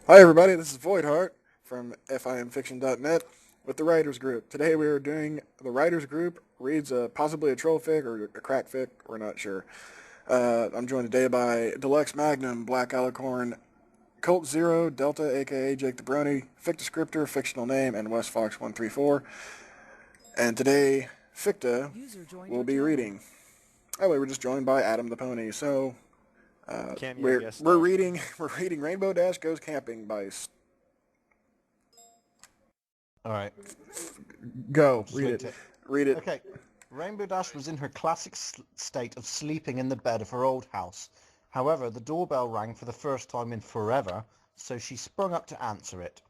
Hi, everybody. This is Voidheart from FIMFiction.net with the Writers Group. Today we are doing the Writers Group reads possibly a troll fic or a crack fic. We're not sure. I'm joined today by Deluxe Magnum, Black Alicorn, Colt Zero, Delta, aka Jake the Brony, Ficta Scripter, fictional name, and West Fox 134. And today, Ficta User joined will your be channel. reading. Oh, wait, we're just joined by Adam the Pony. So Cameo we're guest we're star. reading we're reading Rainbow Dash Goes Camping by Alright, Go. just Read linked it. it. Read it. Okay, Rainbow Dash was in her classic state of sleeping in the bed of her old house. However, the doorbell rang for the first time in forever, so she sprung up to answer it.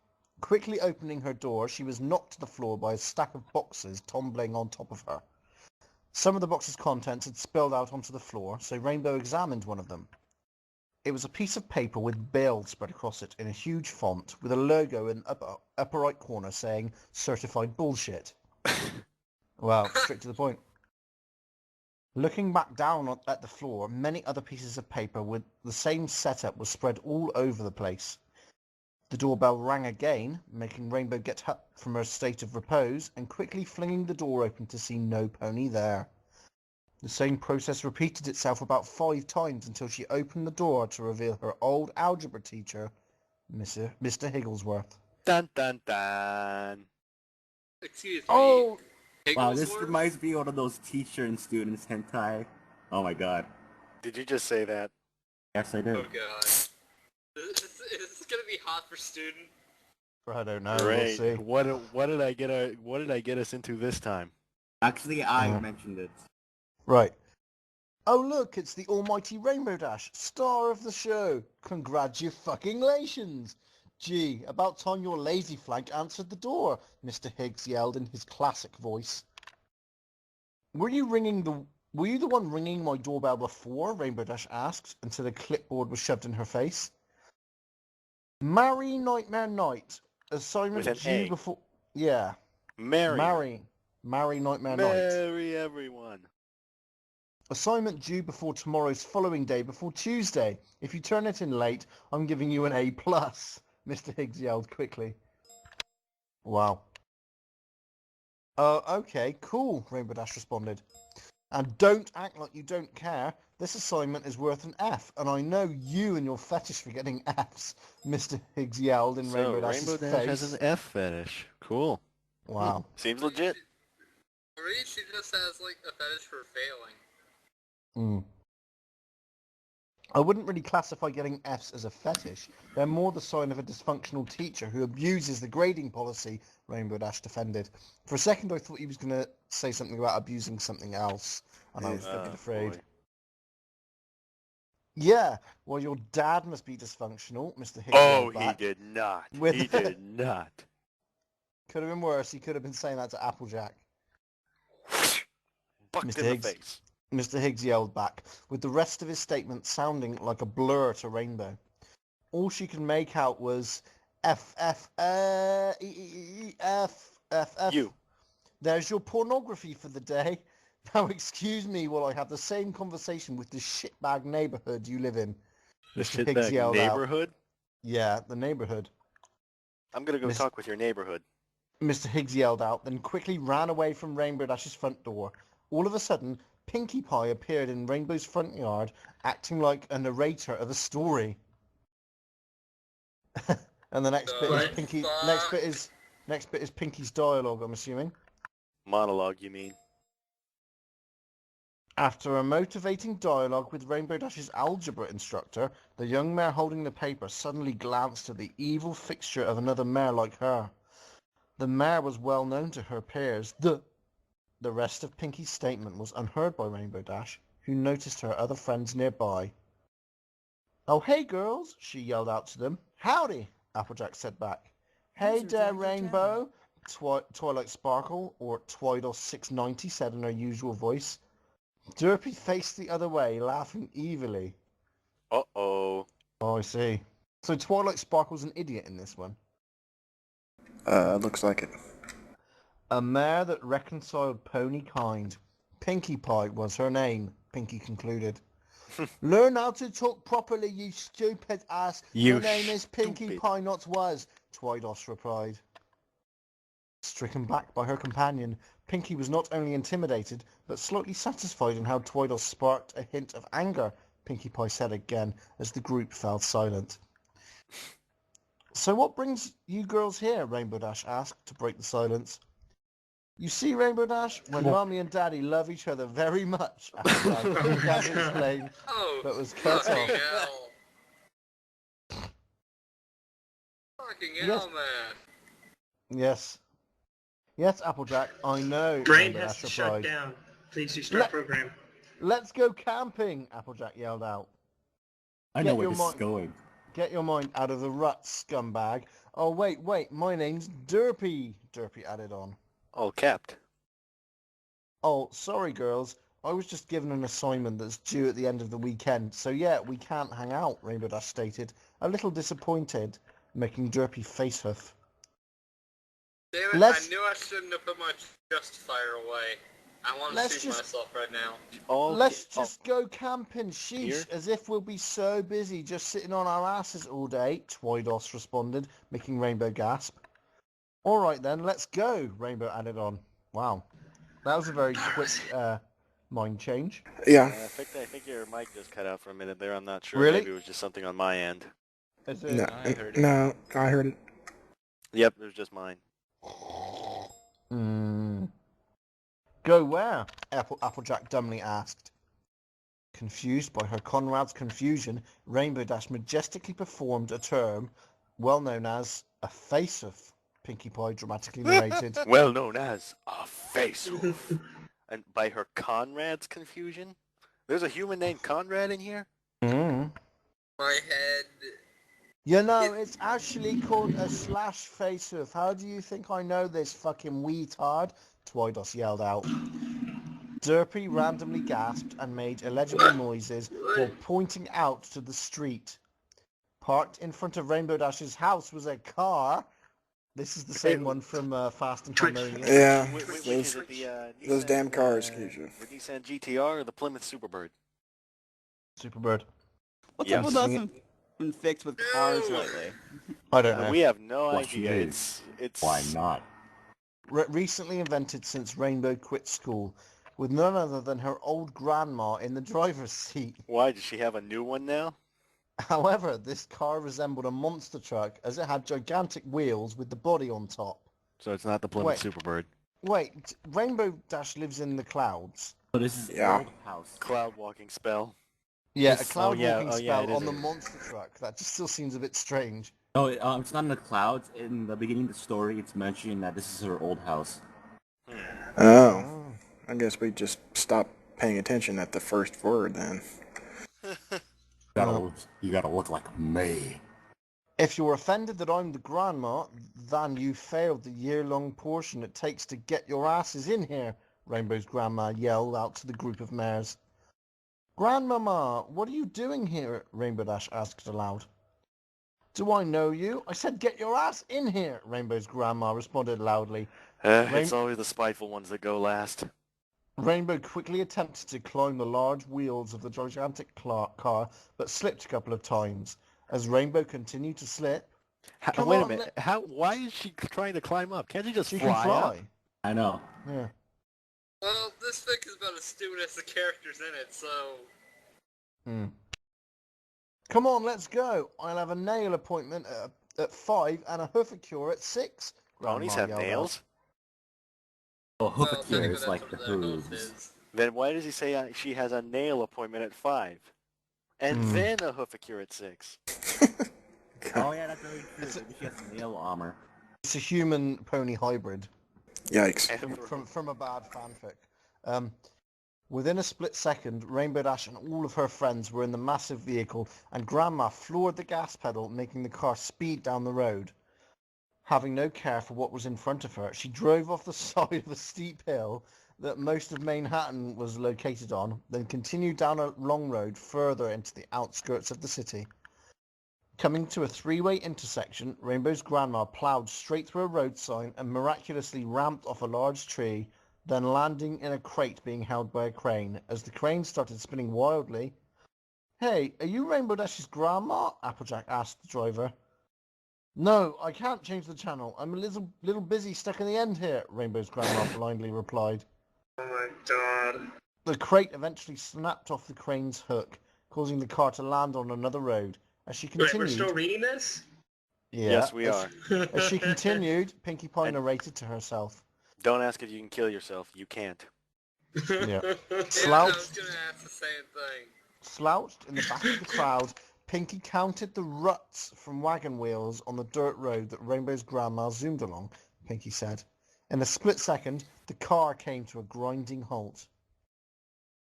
Quickly opening her door, she was knocked to the floor by a stack of boxes tumbling on top of her. Some of the box's contents had spilled out onto the floor, so Rainbow examined one of them. It was a piece of paper with Bill spread across it in a huge font with a logo in the upper right corner saying certified bullshit. Well, straight to the point. Looking back down at the floor, many other pieces of paper with the same setup was spread all over the place. The doorbell rang again, making Rainbow get up from her state of repose and quickly flinging the door open to see no pony there. The same process repeated itself about 5 times until she opened the door to reveal her old algebra teacher, Mr. Higglesworth. Dun dun dun. Excuse me, Oh, Wow, this Higglesworth? reminds me of one of those teacher and students hentai. Oh my god. Did you just say that? Yes, I did. Oh god. Is this gonna be hot for student? I don't know. We'll Great. see. What did I get us into this time? Actually, I Uh. mentioned it. Right. Oh look, it's the almighty Rainbow Dash, star of the show. Congratulations! Gee, about time your lazy flank answered the door, Mr. Higgs yelled in his classic voice. Were you the one ringing my doorbell before? Rainbow Dash asked until a clipboard was shoved in her face. Marry Nightmare Night. With Assignment an due A. before... Yeah. Marry. Marry Nightmare Night. Marry everyone. Assignment due before tomorrow's following day before Tuesday. If you turn it in late, I'm giving you an A+, Mr. Higgs yelled quickly. Wow. Okay, cool, Rainbow Dash responded. And don't act like you don't care. This assignment is worth an F, and I know you and your fetish for getting Fs, Mr. Higgs yelled in So Rainbow Dash's Rainbow Dash face. has an F fetish. Cool. Wow. Seems legit. Or maybe she just has like a fetish for failing. Mm. I wouldn't really classify getting Fs as a fetish. They're more the sign of a dysfunctional teacher who abuses the grading policy, Rainbow Dash defended. For a second I thought he was going to say something about abusing something else, and I was a bit afraid. Boy. Yeah, well your dad must be dysfunctional, Mr. Higgs Oh, yelled he back. did not. With- He did not. Could have been worse. He could have been saying that to Applejack. Bucked Mr. in Higgs. the face. Mr. Higgs yelled back, with the rest of his statement sounding like a blur to Rainbow. All she could make out was F F E E F F F. You. There's your pornography for the day. Now excuse me while I have the same conversation with the shitbag neighborhood you live in. The Mr. Higgs shitbag yelled out. neighborhood? Yeah, the neighborhood. I'm gonna go Miss- talk with your neighborhood. Mr. Higgs yelled out, then quickly ran away from Rainbow Dash's front door. All of a sudden, Pinkie Pie appeared in Rainbow's front yard, acting like a narrator of a story. And the next bit is What Pinkie. fuck? Next bit is Pinkie's dialogue, I'm assuming. Monologue, you mean? After a motivating dialogue with Rainbow Dash's algebra instructor, the young mare holding the paper suddenly glanced at the evil fixture of another mare like her. The mare was well known to her peers. The rest of Pinkie's statement was unheard by Rainbow Dash, who noticed her other friends nearby. Oh, hey girls, she yelled out to them. Howdy, Applejack said back. Hey User there, joined your Rainbow, Twilight Sparkle, or Twiddle690 said in her usual voice. Derpy faced the other way, laughing evilly. Uh-oh. Oh, I see. So Twilight Sparkle's an idiot in this one. Looks like it. A mare that reconciled pony kind. Pinkie Pie was her name, Pinkie concluded. Learn how to talk properly, you stupid ass. You My name is Pinkie stupid. Pie, not was, Twydos replied. Stricken back by her companion, Pinkie was not only intimidated, but slightly satisfied in how Twydos sparked a hint of anger, Pinkie Pie said again, as the group fell silent. So what brings you girls here? Rainbow Dash asked to break the silence. You see, Rainbow Dash, when Mommy and Daddy love each other very much, Applejack began to explain, Oh, but was cut fucking off. hell. Fucking Yes. hell, man. Yes. Yes, Applejack, I know, Brain Rainbow has Dash to shut replied. down. Please restart program. Let's go camping, Applejack yelled out. I Get know where your this is mi- going. Get your mind out of the rut, scumbag. Oh, wait, my name's Derpy, Derpy added on. All capped. Oh, sorry, girls. I was just given an assignment that's due at the end of the weekend, so yeah, we can't hang out, Rainbow Dash stated, a little disappointed, making Derpy face huff. Damn it, Let's- I knew I shouldn't have put my justifier away. I want to Let's shoot just- myself right now. Let's just go camping, sheesh, Here? as if we'll be so busy just sitting on our asses all day, Twydos responded, making Rainbow gasp. All right then, let's go, Rainbow added on. Wow, that was a very quick mind change. Yeah. Ficta, I think your mic just cut out for a minute there. I'm not sure. Really? Maybe it was just something on my end. Is it... No, I heard it. no, I heard it. Yep, it was just mine. Go where? Applejack dumbly asked. Confused by her comrade's confusion, Rainbow Dash majestically performed a term well known as a face-off, Pinkie Pie dramatically narrated. Well known as a face-off. And by her Conrad's confusion? There's a human named Conrad in here? Mm. My head... You know, it's actually called a slash face-off. How do you think I know this, fucking weetard? Twydos yelled out. Derpy randomly gasped and made illegible noises while pointing out to the street. Parked in front of Rainbow Dash's house was a car. This is the same one from Fast and Harmonious. Yeah. Which is it, Those Nissan, damn cars, Keisha. The Nissan GTR or the Plymouth Superbird? Superbird. What's Yeah. up with us been fixed with cars lately? I don't know. We have no What idea. you It's Why not? Recently invented since Rainbow quit school, with none other than her old grandma in the driver's seat. Why, does she have a new one now? However, this car resembled a monster truck as it had gigantic wheels with the body on top. So it's not the Plymouth Superbird. Wait, Rainbow Dash lives in the clouds. So this is Yeah. old house. Cloud walking spell. Yeah, Yes. a cloud walking oh, yeah, spell it is on the a- monster truck. That just still seems a bit strange. No, it's not in the clouds. In the beginning of the story, it's mentioning that this is her old house. Oh. I guess we just stopped paying attention at the first word then. You gotta look like me. If you're offended that I'm the grandma, then you failed the year-long portion it takes to get your asses in here, Rainbow's grandma yelled out to the group of mares. Grandmama, what are you doing here? Rainbow Dash asked aloud. Do I know you? I said get your ass in here, Rainbow's grandma responded loudly. It's always the spiteful ones that go last. Rainbow quickly attempted to climb the large wheels of the gigantic car, but slipped a couple of times. As Rainbow continued to slip, Come Wait a on, minute. Why is she trying to climb up? Can't you just she fly, can fly. up? I know. Yeah. Well, this fic is about as stupid as the characters in it, so... Come on, let's go. I'll have a nail appointment at 5 and a hoofer cure at 6. Ponies Grandma have yelled out. nails? Oh, hoof Well, it here technically is that's like what the their hoof hooves. is. Then why does he say she has a nail appointment at 5? And then a hoofacure at 6? Oh yeah, that's very true. Maybe she has nail armor. It's a human pony hybrid Yikes. from a bad fanfic. Within a split second, Rainbow Dash and all of her friends were in the massive vehicle, and Grandma floored the gas pedal, making the car speed down the road. Having no care for what was in front of her, she drove off the side of a steep hill that most of Manhattan was located on, then continued down a long road further into the outskirts of the city. Coming to a three-way intersection, Rainbow's grandma ploughed straight through a road sign and miraculously ramped off a large tree, then landing in a crate being held by a crane. As the crane started spinning wildly, Hey, are you Rainbow Dash's grandma? Applejack asked the driver. No, I can't change the channel. I'm a little busy stuck in the end here, Rainbow's grandma blindly replied. Oh my god. The crate eventually snapped off the crane's hook, causing the car to land on another road. As she Wait, we're continued... still reading this? Yeah, Yes, we are. As she continued, Pinkie Pie And- narrated to herself. Don't ask if you can kill yourself. You can't. Yeah. Yeah, I was Slouched, gonna ask the same thing. slouched in the back of the crowd, Pinkie counted the ruts from wagon wheels on the dirt road that Rainbow's grandma zoomed along, Pinkie said. In a split second, the car came to a grinding halt.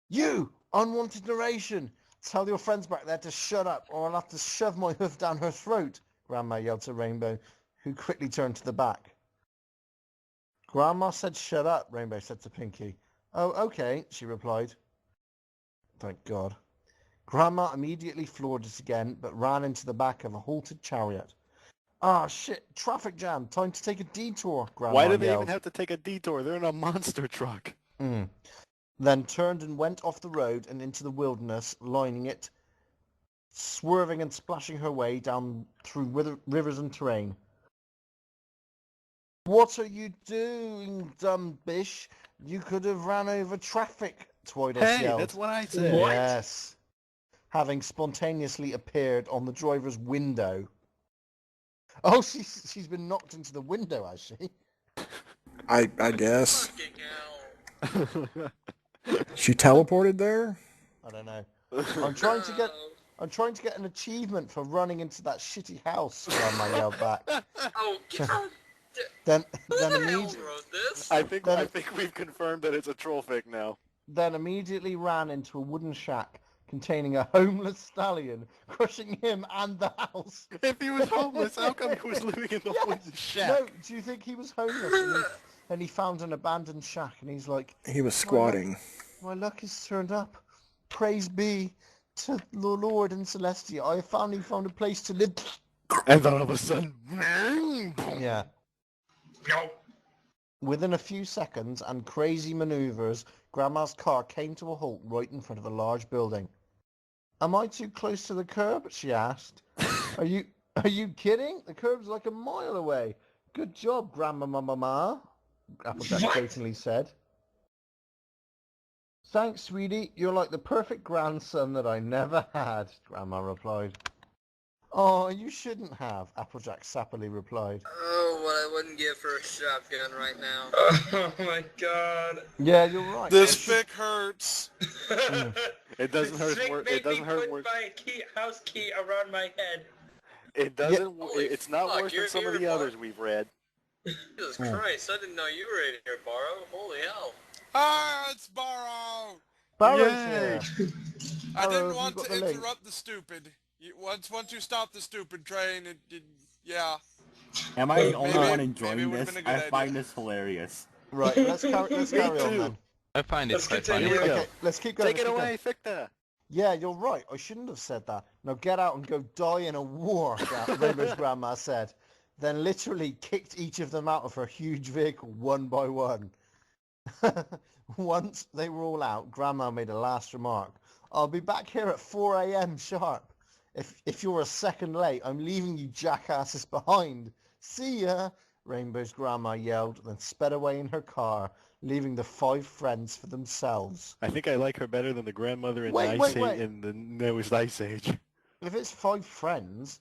You! Unwanted narration! Tell your friends back there to shut up or I'll have to shove my hoof down her throat, Grandma yelled to Rainbow, who quickly turned to the back. Grandma said shut up, Rainbow said to Pinkie. Oh, okay, she replied. Thank God. Grandma immediately floored it again, but ran into the back of a halted chariot. Ah, shit, traffic jam, time to take a detour, Grandma Why do they yelled. even have to take a detour? They're in a monster truck. Then turned and went off the road and into the wilderness, lining it, swerving and splashing her way down through rivers and terrain. What are you doing, dumb bish? You could have ran over traffic, Twiddles Hey, yelled. that's what I said. What? Yes. Having spontaneously appeared on the driver's window. Oh, she's been knocked into the window, has she? I guess. Fucking hell. She teleported there? I don't know. I'm trying to get an achievement for running into that shitty house, Grandma yelled back. Oh, God. Then Who the hell immediately wrote this? I think we've confirmed that it's a troll fic now. then immediately ran into a wooden shack containing a homeless stallion, crushing him and the house. If he was homeless, how come he was living in the wooden shack? No, do you think he was homeless? And he found an abandoned shack and he's like, He was squatting. my luck has turned up. Praise be to the Lord and Celestia. I finally found a place to live. And then all of a sudden... Yeah. No. Within a few seconds and crazy maneuvers, Grandma's car came to a halt right in front of a large building. Am I too close to the curb? She asked. Are you kidding? The curb's like a mile away. Good job, Grandma. Applejack jokingly said. Thanks, sweetie. You're like the perfect grandson that I never had, Grandma replied. Oh, you shouldn't have, Applejack sappily replied. Oh, what I wouldn't give for a shotgun right now. Oh my god. Yeah, you're right. This fic hurts. It doesn't hurt This more. made It doesn't me hurt put worse. my house key around my head. It doesn't. Holy It's not fuck, worse than you're some of the here, Mark. others we've read. Jesus Christ, I didn't know you were in here, Borrow. Holy hell. Ah, it's Borrow. Barrow's Yay. here. I Hello, didn't have want you to got the link? interrupt the stupid. Once you stop the stupid train, yeah. Am I the only Maybe- one maybe enjoying it would've this? been a good I find idea. this hilarious. Right, let's carry on too. then. I find it Let's quite continue. funny. Here we go. Okay, let's keep going. Take it let's keep away, Ficta. Yeah, you're right. I shouldn't have said that. Now get out and go die in a war, Rainbow's grandma said. Then literally kicked each of them out of her huge vehicle one by one. Once they were all out, Grandma made a last remark. I'll be back here at 4 a.m. sharp. If you're a second late, I'm leaving you jackasses behind. See ya, Rainbow's grandma yelled, then sped away in her car, leaving the 5 friends for themselves. I think I like her better than the grandmother in Wait, Ice wait. Age, in the newest Ice Age. If it's 5 friends,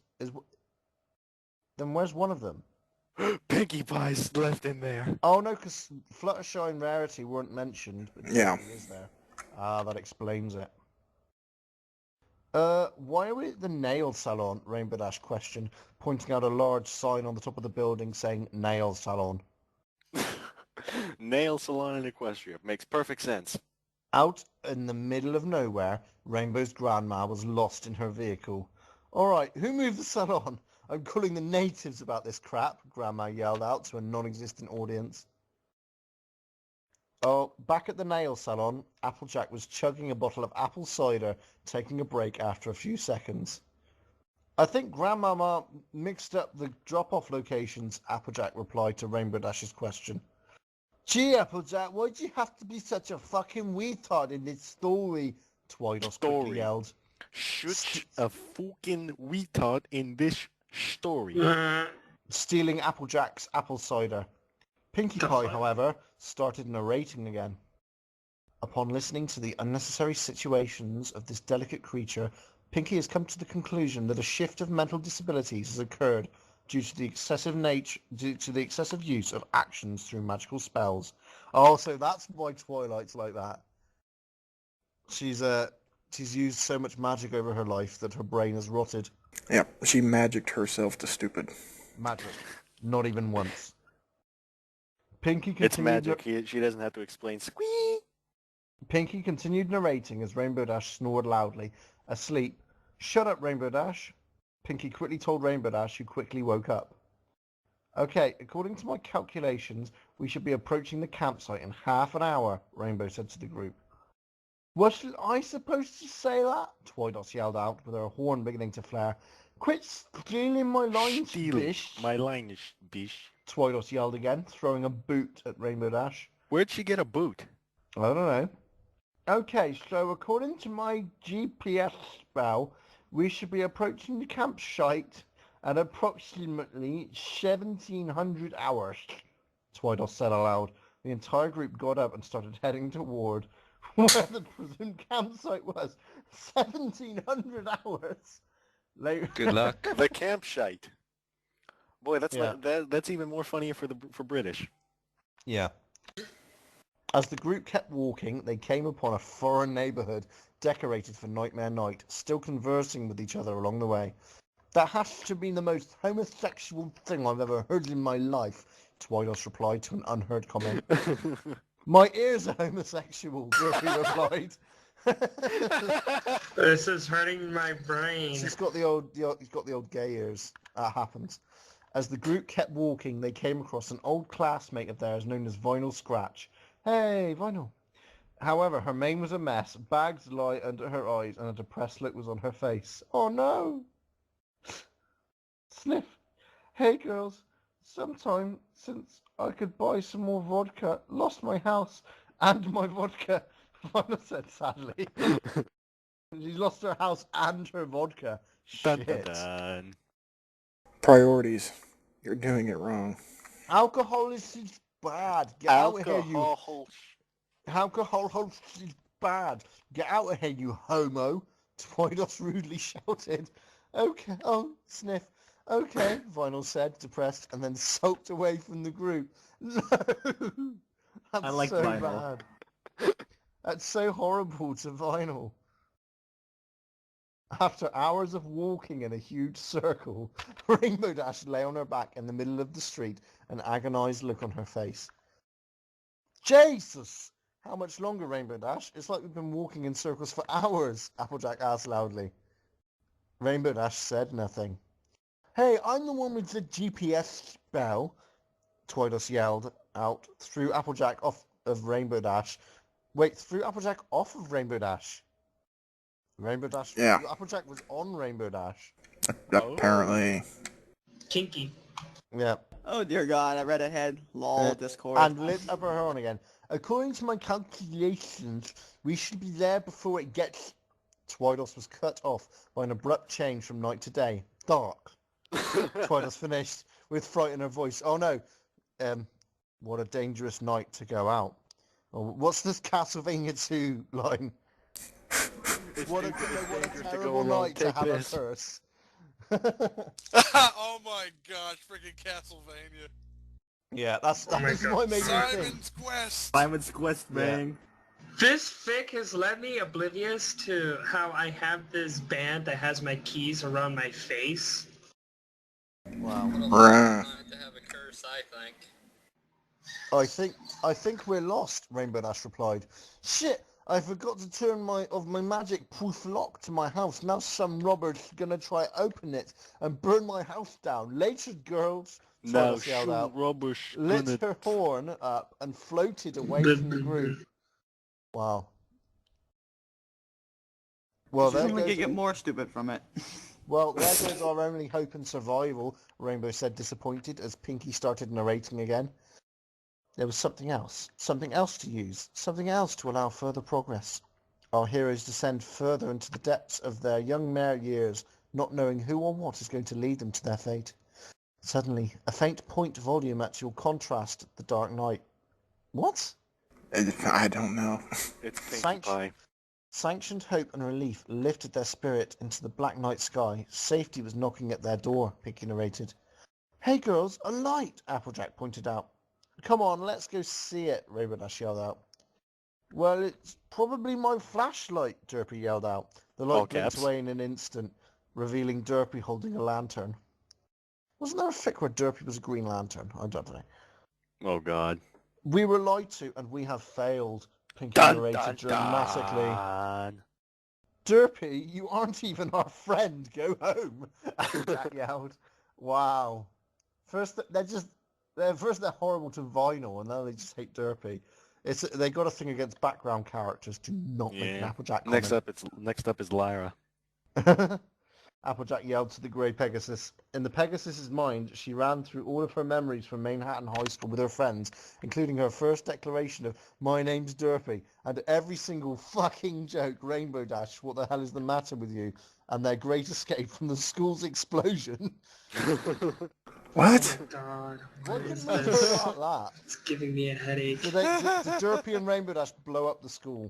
then where's one of them? Pinkie Pie's left in there. Oh no, because Fluttershy and Rarity weren't mentioned. But Yeah. Daisy is there. Ah, that explains it. Why are we at the nail salon? Rainbow Dash questioned, pointing out a large sign on the top of the building saying nail salon. Nail salon in Equestria. Makes perfect sense. Out in the middle of nowhere, Rainbow's grandma was lost in her vehicle. Alright, who moved the salon? I'm calling the natives about this crap, Grandma yelled out to a non-existent audience. Oh, back at the nail salon, Applejack was chugging a bottle of apple cider, taking a break after a few seconds. I think Grandmama mixed up the drop-off locations, Applejack replied to Rainbow Dash's question. Gee, Applejack, why'd you have to be such a fucking retard in this story? Twiddles quickly yelled. Such a fucking retard in this story. Stealing Applejack's apple cider. Pinkie The Pie, fuck? however, started narrating again. Upon listening to the unnecessary situations of this delicate creature, Pinkie has come to the conclusion that a shift of mental disabilities has occurred due to the excessive use of actions through magical spells. Oh, so that's why Twilight's like that. She's used so much magic over her life that her brain has rotted. Yeah, she magicked herself to stupid. Magic. Not even once. Pinkie It's continued. magic. She doesn't have to explain. Squee! Pinkie continued narrating as Rainbow Dash snored loudly. Asleep. Shut up, Rainbow Dash. Pinkie quickly told Rainbow Dash, who quickly woke up. Okay, according to my calculations, we should be approaching the campsite in half an hour, Rainbow said to the group. Was I supposed to say that? Twidos yelled out, with her horn beginning to flare. Quit stealing my lines, bish. My line is bish. Twidos yelled again, throwing a boot at Rainbow Dash. Where'd she get a boot? I don't know. Okay, so according to my GPS spell, we should be approaching the campsite at approximately 1700 hours, Twidos said aloud. The entire group got up and started heading toward where the presumed campsite was. 1700 hours! Later. Good luck. The campsite. Boy, that's Yeah. that's even more funnier for British. Yeah. As the group kept walking, they came upon a foreign neighborhood decorated for Nightmare Night, still conversing with each other along the way. That has to be the most homosexual thing I've ever heard in my life, Twidos replied to an unheard comment. My ears are homosexual, Griffey replied. This is hurting my brain. He's got the old gay ears. That happens. As the group kept walking, they came across an old classmate of theirs known as Vinyl Scratch. Hey, Vinyl. However, her mane was a mess, bags lie under her eyes, and a depressed look was on her face. Oh no! Sniff. Hey girls, sometime since I could buy some more vodka, lost my house and my vodka, Vinyl said sadly. She's lost her house and her vodka. Dun, Shit. dun, dun. Priorities. You're doing it wrong. Alcohol is bad. Get out of here, you... Alcohol. Alcohol is bad. Get out of here, you homo. Twidos rudely shouted. Okay, oh, sniff. Okay, Vinyl said, depressed, and then sulked away from the group. No! That's I like so Vinyl. bad. That's so horrible to Vinyl. After hours of walking in a huge circle, Rainbow Dash lay on her back in the middle of the street, an agonized look on her face. Jesus! How much longer, Rainbow Dash? It's like we've been walking in circles for hours, Applejack asked loudly. Rainbow Dash said nothing. Hey, I'm the one with the GPS spell, Twidos yelled out, threw Applejack off of Rainbow Dash. Wait, threw Applejack off of Rainbow Dash? Rainbow Dash? Yeah. Applejack was on Rainbow Dash. Apparently. Kinky. Yeah. Oh dear God, I read ahead. Lol, Discord. And lit up her horn again. According to my calculations, we should be there before it gets... Twidos was cut off by an abrupt change from night to day. Dark. Twidos finished with fright in her voice. Oh no. What a dangerous night to go out. Oh, what's this Castlevania 2 line? What a terrible night to have a curse. Oh my gosh, freaking Castlevania. Yeah, that's Oh my what God. made me think. Simon's Quest. Simon's Quest, man. This fic has led me oblivious to how I have this band that has my keys around my face. Wow. What a Bruh. long time to have a curse, I think. I think we're lost, Rainbow Dash replied. Shit, I forgot to turn my magic proof lock to my house. Now some robber's gonna try open it and burn my house down. Later, girls. Now Twidos yelled out, rubbish. lit her horn up and floated away from the group. Wow. Well, She's there only gonna goes, get more stupid from it. well, there goes our only hope and survival, Rainbow said disappointed as Pinkie started narrating again. There was something else to use, something else to allow further progress. Our heroes descend further into the depths of their young mare years, not knowing who or what is going to lead them to their fate. Suddenly, a faint point volume at your contrast the dark night. What? I don't know. It's Pinkie Sanct- Pie. Sanctioned hope and relief lifted their spirit into the black night sky. Safety was knocking at their door, Pinkie narrated. Hey girls, a light, Applejack pointed out. Come on, let's go see it, Rainbow Dash yelled out. Well, it's probably my flashlight, Derpy yelled out. The light All blinked caps. away in an instant, revealing Derpy holding a lantern. Wasn't there a fic where Derpy was a Green Lantern? I don't know. Oh God. We were lied to, and we have failed, Pinkie Dun narrated dun dramatically. dun. Derpy, you aren't even our friend. Go home, Jack yelled. Wow. First they're horrible to Vinyl, and now they just hate Derpy. They got a thing against background characters. Do not make an Yeah. Applejack comment. Next up is Lyra. Applejack yelled to the grey Pegasus. In the Pegasus's mind, she ran through all of her memories from Manhattan High School with her friends, including her first declaration of "My name's Derpy," and every single fucking joke Rainbow Dash, "What the hell is the matter with you?" and their great escape from the school's explosion. What? Oh God. Why What couldn't is we have this? heard about that? It's giving me a headache. Did Derpy and Rainbow Dash blow up the school?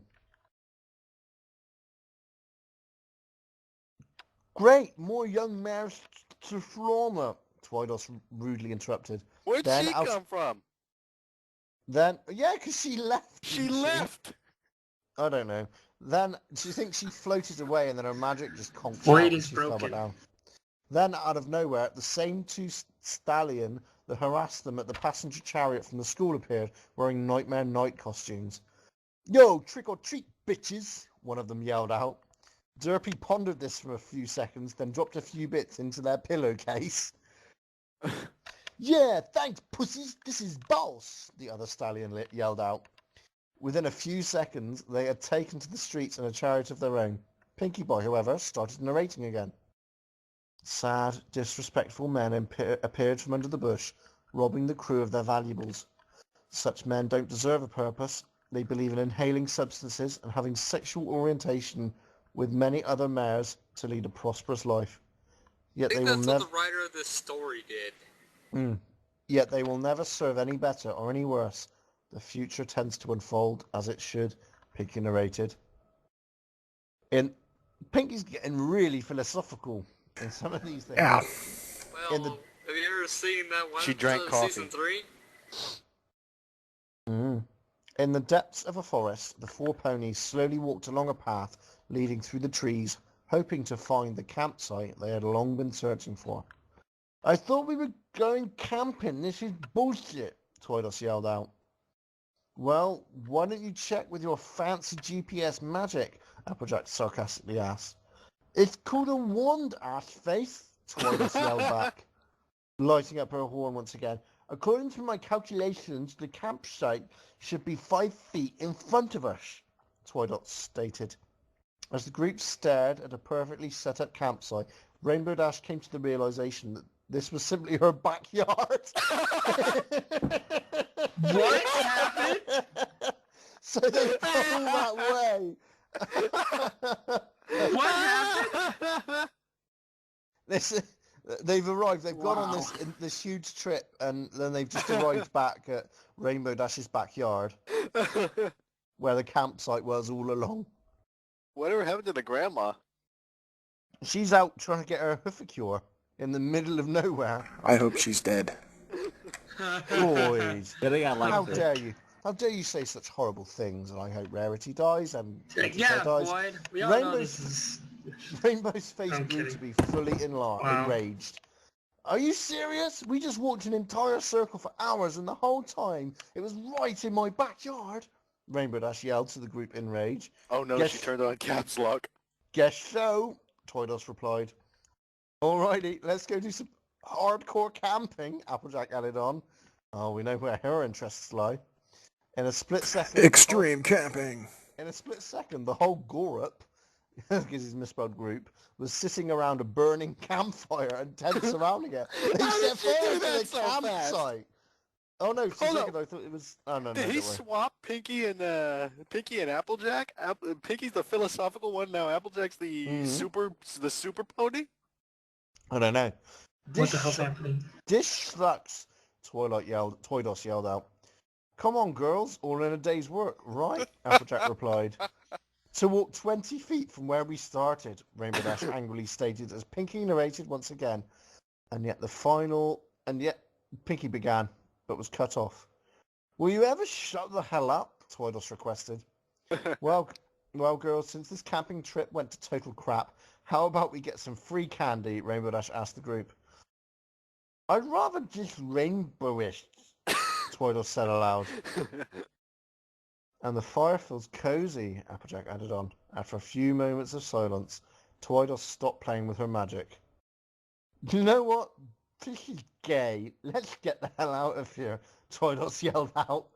Great, more young mares to slaughter, Twydos rudely interrupted. Where'd Then she come from? Yeah, because she left. She didn't left. I don't know. Then she thinks she floated away and then her magic just conked Void out and is she fell back broken. down. Then, out of nowhere, the same two stallion that harassed them at the passenger chariot from the school appeared, wearing Nightmare Night costumes. Yo, trick or treat, bitches, one of them yelled out. Derpy pondered this for a few seconds, then dropped a few bits into their pillowcase. Yeah, thanks, pussies. This is boss, the other stallion yelled out. Within a few seconds, they had taken to the streets in a chariot of their own. Pinkie Boy, however, started narrating again. Sad, disrespectful men appeared from under the bush, robbing the crew of their valuables. Such men don't deserve a purpose. They believe in inhaling substances and having sexual orientation with many other mares to lead a prosperous life. Yet I think they will that's never. what the writer of this story did. Yet they will never serve any better or any worse. The future tends to unfold as it should, Pinkie narrated. Pinkie's getting really philosophical in some of these things. Yeah. Well, have you ever seen that one She drank episode of coffee. season 3? In the depths of a forest, the four ponies slowly walked along a path leading through the trees, hoping to find the campsite they had long been searching for. I thought we were going camping. This is bullshit, Twydos yelled out. Well, why don't you check with your fancy GPS magic? Applejack sarcastically asked. It's called a wand, ass-face, Twydos yelled back, lighting up her horn once again. According to my calculations, the campsite should be 5 feet in front of us, Twydos stated. As the group stared at a perfectly set-up campsite, Rainbow Dash came to the realization that this was simply her backyard. What happened? So they come all that way. What happened? They've arrived. They've gone on this huge trip, and then they've just arrived back at Rainbow Dash's backyard, where the campsite was all along. Whatever happened to the grandma? She's out trying to get her hoofacure in the middle of nowhere. I hope she's dead. Boys, I think I like how it. dare you? How dare you say such horrible things? And I hope Rarity dies and Yeah, dies. Void. We all know Rainbow's- this is... Rainbow's face I'm grew kidding. to be fully Wow. enraged. Are you serious? We just walked an entire circle for hours, and the whole time it was right in my backyard. Rainbow Dash yelled to the group in rage. Oh no, Yes. she turned on caps lock. Guess so, Twydos replied. Alrighty, let's go do some hardcore camping, Applejack added on. Oh, we know where her interests lie. In a split second... Extreme camping. In a split second, the whole Gorup, because he's misspelled group, was sitting around a burning campfire and tents surrounding it. They How set did she do fire to that the so fast? campsite. Oh no, for a Hold second up. I thought it was. Oh no, Did no, he don't worry. swap Pinky and Applejack? Pinky's the philosophical one now. Applejack's Mhm. the super pony. I don't know. What the hell's happening? This sucks. Toydos yelled out. Come on, girls, all in a day's work, right? Applejack replied. To walk 20 feet from where we started, Rainbow Dash angrily stated as Pinky narrated once again. And yet Pinky began, but was cut off. Will you ever shut the hell up? Toydos requested. Well, girls, since this camping trip went to total crap, how about we get some free candy? Rainbow Dash asked the group. I'd rather just rainbowish, Toydos said aloud. And the fire feels cozy, Applejack added on. After a few moments of silence, Toydos stopped playing with her magic. You know what? This is gay. Let's get the hell out of here, Toydos yelled out.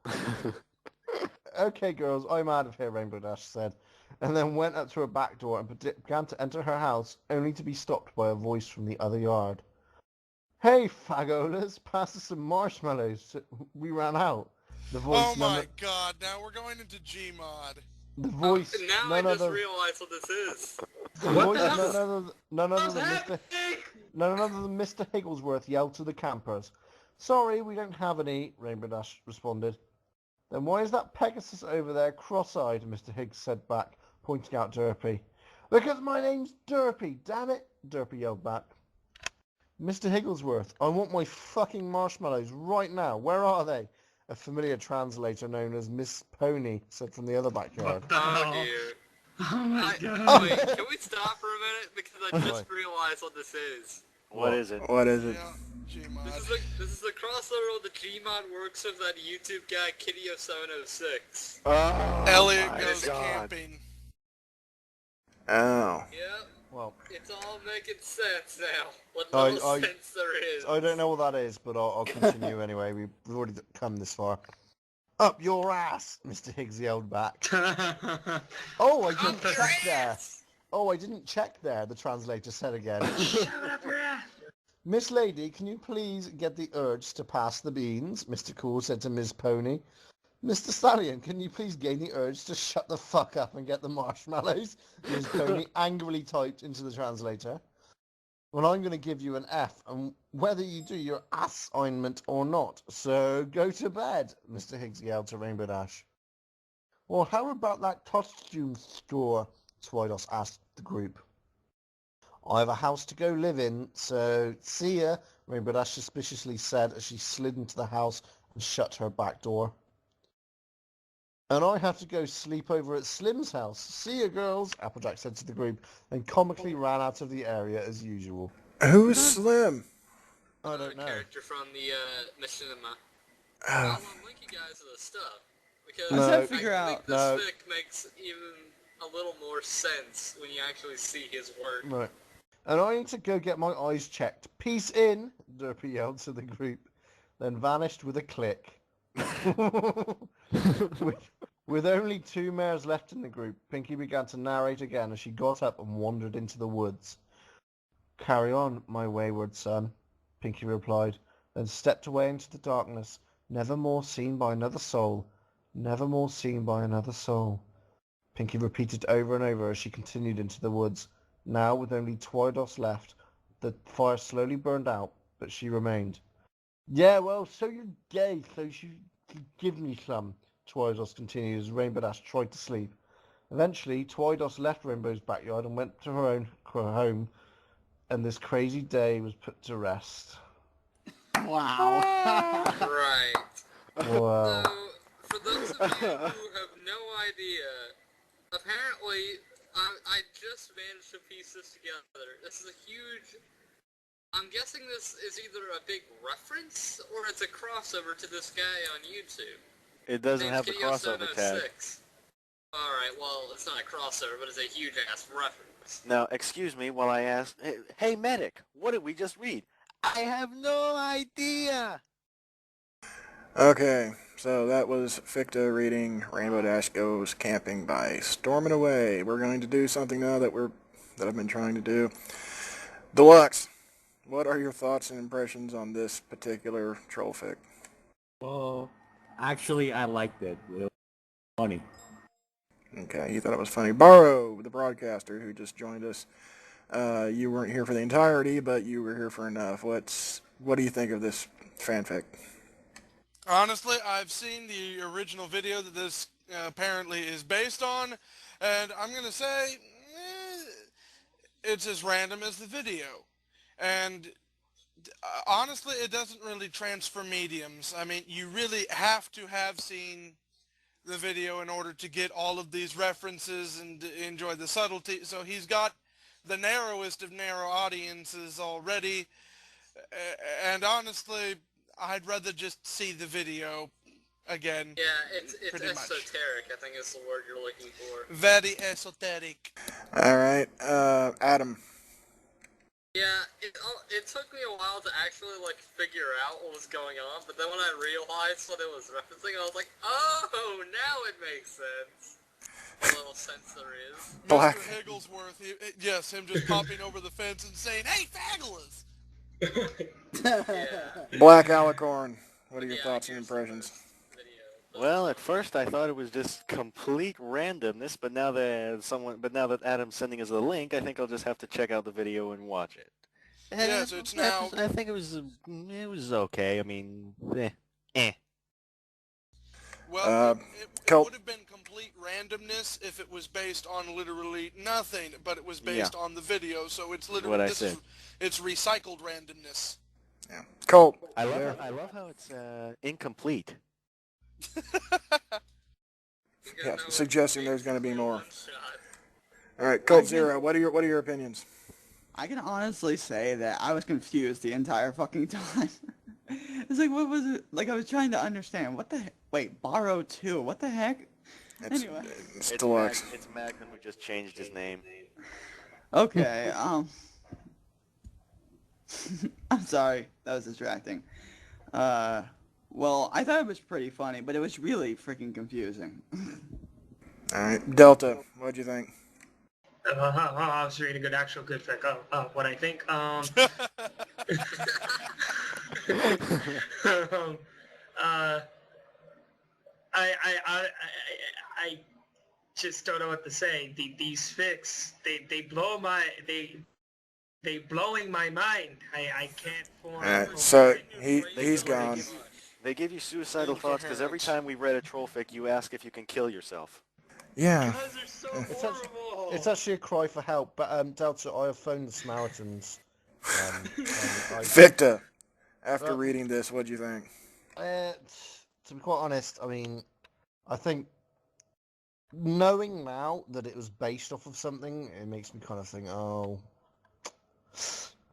Okay, girls, I'm out of here, Rainbow Dash said, and then went up to her back door and began to enter her house, only to be stopped by a voice from the other yard. Hey, fagolas, pass us some marshmallows. We ran out. The voice Oh my god, now we're going into Gmod. The voice Now I none just other realized what this is. the What voice the hell? none other What's than Mr. Higglesworth yelled to the campers. Sorry, we don't have any, Rainbow Dash responded. Then why is that Pegasus over there cross-eyed? Mr. Higgs said back, pointing out Derpy. Because my name's Derpy, damn it, Derpy yelled back. Mr. Higglesworth, I want my fucking marshmallows right now. Where are they? A familiar translator known as Miss Pony said from the other backyard. What the Oh hell? dear. Oh my god. Wait, can we stop for a minute? Because I just Why? realized what this is. What is it? What is it? Yeah, This is the crossover of the Gmod works of that YouTube guy Kitty0706. Oh, Elliot my goes God. camping. Oh. Yep, Well, it's all making sense now. What I- little I- sense there is. I don't know what that is, but I'll continue anyway. We've already come this far. Up your ass, Mr. Higgs yelled back. Oh, I didn't Up check your there. ass! Oh, I didn't check there, the translator said again. Shove it up your ass. Miss Lady, can you please get the urge to pass the beans? Mr. Cool said to Ms. Pony. Mr. Stallion, can you please gain the urge to shut the fuck up and get the marshmallows? Ms. Pony angrily typed into the translator. Well, I'm going to give you an F, and whether you do your assignment or not. So go to bed, Mr. Higgs yelled to Rainbow Dash. Well, how about that costume store? Twidos asked the group. I have a house to go live in, so see ya, Rainbow Dash suspiciously said as she slid into the house and shut her back door. And I have to go sleep over at Slim's house. See ya, girls, Applejack said to the group, and comically ran out of the area as usual. Who's Slim? I Another don't know. character from the Machinima. Oh. I'll link you guys to the stuff. Because No. I'm trying to I figure think out. this No. fic makes even a little more sense when you actually see his work. Right. And I need to go get my eyes checked. Peace in, Derpy yelled to the group, then vanished with a click. with only 2 mares left in the group, Pinky began to narrate again as she got up and wandered into the woods. Carry on, my wayward son, Pinky replied, then stepped away into the darkness, never more seen by another soul, never more seen by another soul. Pinky repeated over and over as she continued into the woods. Now, with only Twidos left, the fire slowly burned out, but she remained. Yeah, well, so you're gay, so you could give me some, Twidos continued as Rainbow Dash tried to sleep. Eventually, Twidos left Rainbow's backyard and went to her own home, and this crazy day was put to rest. Wow. Right. Wow. So, for those of you who have no idea, apparently, I just managed to piece this together. This is a huge... I'm guessing this is either a big reference, or it's a crossover to this guy on YouTube. It doesn't Name's have the crossover tag. Kitty0706. Alright, well, it's not a crossover, but it's a huge-ass reference. Now, excuse me while I ask, hey medic, what did we just read? I have no idea. Okay, so that was Ficta reading Rainbow Dash Goes Camping by Storming Away. We're going to do something now that I've been trying to do. Deluxe, what are your thoughts and impressions on this particular troll fic? Well, actually, I liked it. It was funny. Okay, you thought it was funny. Borrow, the broadcaster who just joined us. You weren't here for the entirety, but you were here for enough. What do you think of this fanfic? Honestly, I've seen the original video that this apparently is based on, and I'm gonna say it's as random as the video. And honestly, it doesn't really transfer mediums. I mean, you really have to have seen the video in order to get all of these references and enjoy the subtlety. So he's got the narrowest of narrow audiences already. And honestly, I'd rather just see the video again. Yeah, it's pretty much. esoteric, I think is the word you're looking for. Very esoteric. All right, Adam. Yeah, it took me a while to actually, like, figure out what was going on, but then when I realized what it was referencing, I was like, oh, now it makes sense. A little sense there is. Black. Mr. Higglesworth, yes, him just popping over the fence and saying, "Hey, fabulous!" Yeah. Black Alicorn. What are your Yeah, thoughts and here's impressions? the video. Well, at first I thought it was just complete randomness, but now that Adam's sending us the link, I think I'll just have to check out the video and watch it. Yeah, so it's now... I think it was okay. I mean, eh. Well, it Colt. would have been complete randomness if it was based on literally nothing, but it was based on the video, so it's literally... What I said. It's recycled randomness. Yeah. Colt. I love how it's incomplete. Yeah, suggesting there's going to be more. All right, Colt Zero. What are your opinions? I can honestly say that I was confused the entire fucking time. It's like, what was it? Like, I was trying to understand. What the heck? Wait, Borrow 2. What the heck? Anyway. It's Deluxe. It's Magnum who just changed his name. Okay, I'm sorry. That was distracting. Well, I thought it was pretty funny, but it was really freaking confusing. All right, Delta. What'd you think? I was reading a good fic. What I think. I just don't know what to say. These fics, they blowing my mind. I can't form. All right, so he's gone. They give you suicidal thoughts because every time we read a troll fic, you ask if you can kill yourself. Yeah. Because they're so horrible. It's actually a cry for help, but Delta, I have phoned the Samaritans. Ficta. After reading this, what'd you think? To be quite honest, I mean, I think knowing now that it was based off of something, it makes me kind of think, oh, a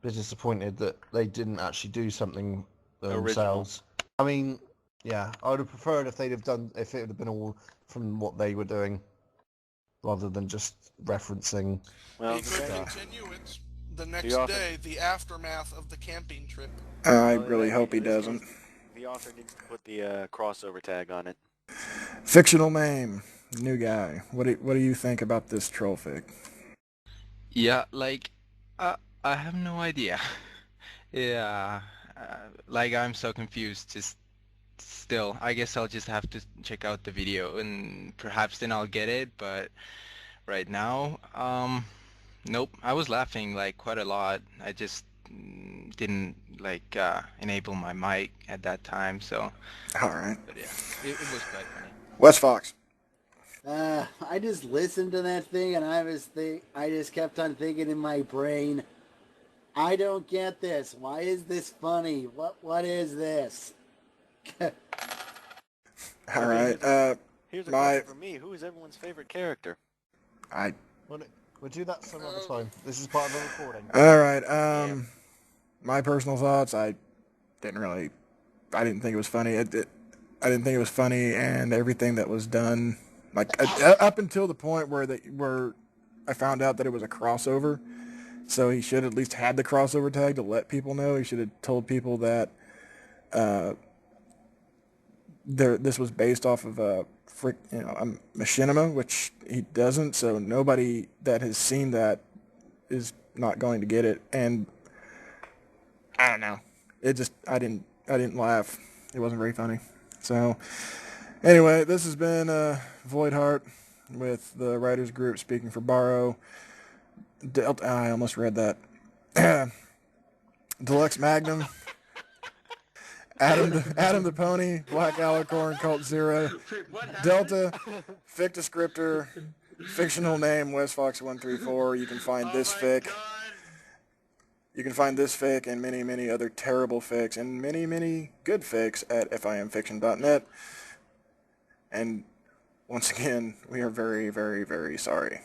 bit disappointed that they didn't actually do something themselves. I mean, yeah, I would have preferred if it would have been all from what they were doing, rather than just referencing. Well, He could continue it the next author- day, the aftermath of the camping trip. I really hope he doesn't. The author needs to put the crossover tag on it. Fictional name, new guy. What do you think about this troll fic? Yeah, like, I have no idea. Yeah, like I'm so confused. Just still, I guess I'll just have to check out the video and perhaps then I'll get it. But right now, nope. I was laughing like quite a lot. I just didn't like enable my mic at that time. So. All right. But yeah, it was quite funny. West Fox. I just listened to that thing and I just kept on thinking in my brain, I don't get this. Why is this funny? What is this? All right. Here's a question for me. Who is everyone's favorite character? We'll do that some other time. This is part of the recording. All right. My personal thoughts. I didn't think it was funny. I didn't think it was funny, and everything that was done, like up until the point where I found out that it was a crossover. So he should at least had the crossover tag to let people know. He should have told people that this was based off of a machinima, which he doesn't. So nobody that has seen that is not going to get it. And I don't know. I didn't laugh. It wasn't very funny. So, anyway, this has been Voidheart with the writers group speaking for Borrow. I almost read that. Deluxe Magnum. Adam the Pony, Black Alicorn, Cult Zero, Delta, Ficta Scripter, fictional name WestFox134. You can find this fic. You can find this fic and many, many other terrible fics and many, many good fics at fimfiction.net. And once again, we are very, very, very sorry.